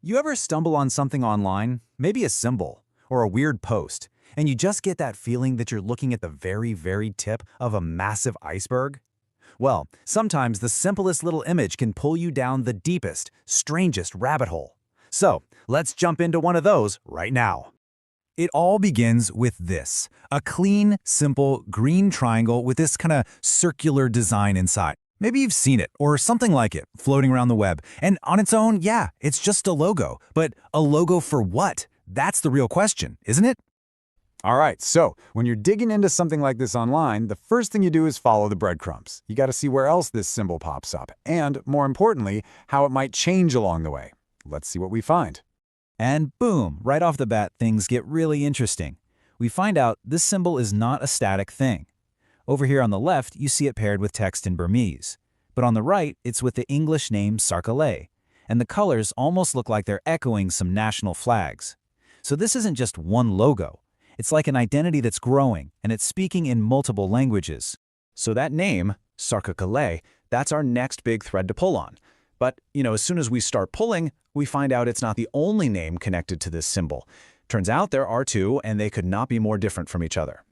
You ever stumble on something online, maybe a symbol or a weird post, and you just get that feeling that you're looking at the very tip of a massive iceberg? Well, sometimes the simplest little image can pull you down the deepest, strangest rabbit hole. So, let's jump into one of those right now. It all begins with this, a clean, simple green triangle with this kind of circular design inside. Maybe you've seen it, or something like it, floating around the web. And on its own, yeah, it's just a logo. But a logo for what? That's the real question, isn't it? All right, so when you're digging into something like this online, the first thing you do is follow the breadcrumbs. You got to see where else this symbol pops up, and more importantly, how it might change along the way. Let's see what we find. And boom, right off the bat, things get really interesting. We find out this symbol is not a static thing. Over here on the left, you see it paired with text in Burmese. But on the right, it's with the English name SarKaLay, and the colors almost look like they're echoing some national flags. So this isn't just one logo. It's like an identity that's growing, and it's speaking in multiple languages. So that name, SarKaLay, that's our next big thread to pull on. But, as soon as we start pulling, we find out it's not the only name connected to this symbol. Turns out there are two, and they could not be more different from each other.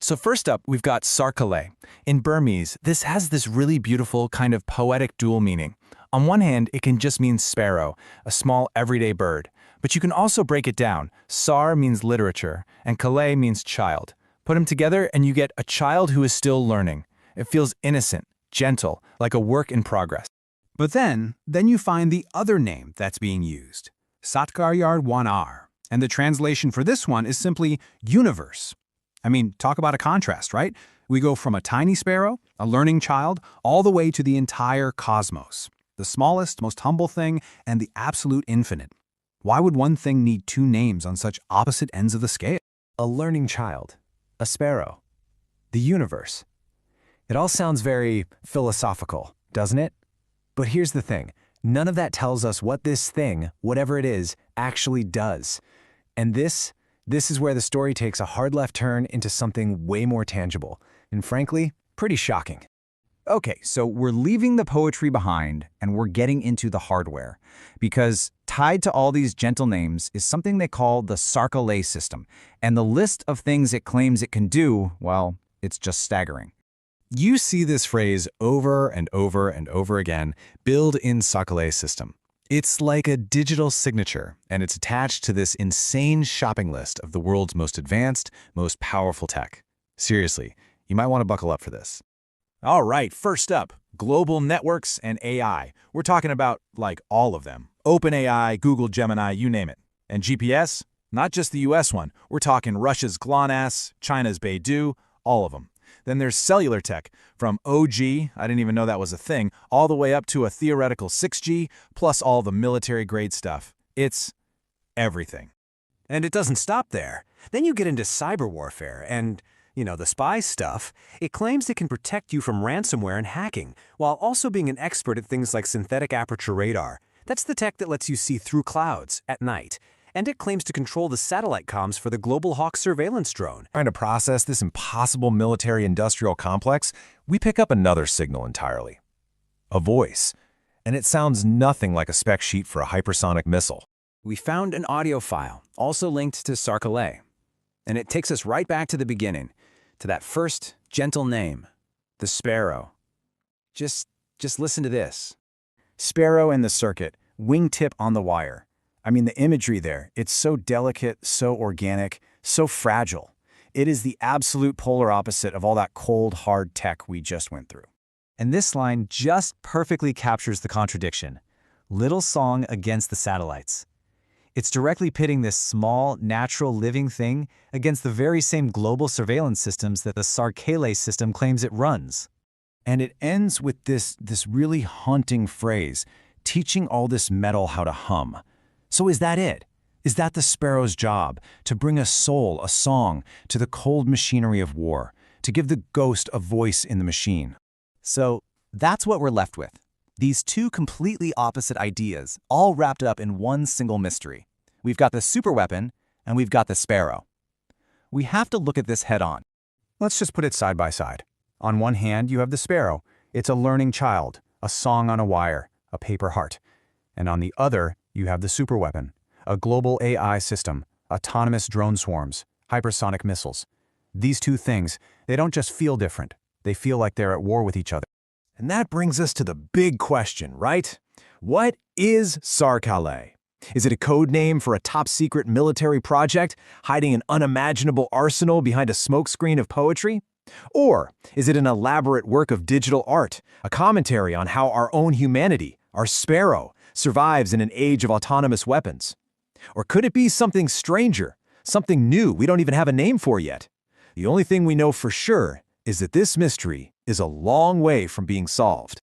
So first up, we've got SarKaLay. In Burmese, this has this really beautiful kind of poetic dual meaning. On one hand, it can just mean sparrow, a small everyday bird. But you can also break it down. Sar means literature, and Kalay means child. Put them together and you get a child who is still learning. It feels innocent, gentle, like a work in progress. But then you find the other name that's being used, Satkaryard1R, and the translation for this one is simply universe. I mean, talk about a contrast, right? We go from a tiny sparrow, a learning child, all the way to the entire cosmos, the smallest, most humble thing, and the absolute infinite. Why would one thing need two names on such opposite ends of the scale? A learning child, a sparrow, the universe. It all sounds very philosophical, doesn't it? But here's the thing, none of that tells us what this thing, whatever it is, actually does. And this is where the story takes a hard left turn into something way more tangible, and frankly, pretty shocking. Okay, so we're leaving the poetry behind and we're getting into the hardware, because tied to all these gentle names is something they call the SarKaLay system, and the list of things it claims it can do, well, it's just staggering. You see this phrase over and over and over again, build in SarKaLay system. It's like a digital signature, and it's attached to this insane shopping list of the world's most advanced, most powerful tech. Seriously, you might want to buckle up for this. All right, first up, global networks and AI. We're talking about, like, all of them. OpenAI, Google Gemini, you name it. And GPS? Not just the US one. We're talking Russia's GLONASS, China's Beidou, all of them. Then there's cellular tech, from OG, I didn't even know that was a thing, all the way up to a theoretical 6G, plus all the military-grade stuff. It's everything. And it doesn't stop there. Then you get into cyber warfare and, the spy stuff. It claims it can protect you from ransomware and hacking, while also being an expert at things like synthetic aperture radar. That's the tech that lets you see through clouds at night. And it claims to control the satellite comms for the Global Hawk surveillance drone. Trying to process this impossible military-industrial complex, we pick up another signal entirely. A voice. And it sounds nothing like a spec sheet for a hypersonic missile. We found an audio file, also linked to SarKaLay. And it takes us right back to the beginning, to that first gentle name, the sparrow. Just listen to this. Sparrow in the circuit, wingtip on the wire. I mean, the imagery there, it's so delicate, so organic, so fragile. It is the absolute polar opposite of all that cold, hard tech we just went through. And this line just perfectly captures the contradiction. Little song against the satellites. It's directly pitting this small, natural, living thing against the very same global surveillance systems that the SarKaLay system claims it runs. And it ends with this really haunting phrase, teaching all this metal how to hum. So is that it? Is that the sparrow's job, to bring a soul, a song, to the cold machinery of war, to give the ghost a voice in the machine? So that's what we're left with. These two completely opposite ideas, all wrapped up in one single mystery. We've got the superweapon, and we've got the sparrow. We have to look at this head on. Let's just put it side by side. On one hand, you have the sparrow. It's a learning child, a song on a wire, a paper heart. And on the other, you have the superweapon, a global AI system, autonomous drone swarms, hypersonic missiles. These two things, they don't just feel different. They feel like they're at war with each other. And that brings us to the big question, right? What is SarKaLay? Is it a code name for a top-secret military project hiding an unimaginable arsenal behind a smokescreen of poetry? Or is it an elaborate work of digital art, a commentary on how our own humanity, our sparrow, survives in an age of autonomous weapons? Or could it be something stranger, something new we don't even have a name for yet? The only thing we know for sure is that this mystery is a long way from being solved.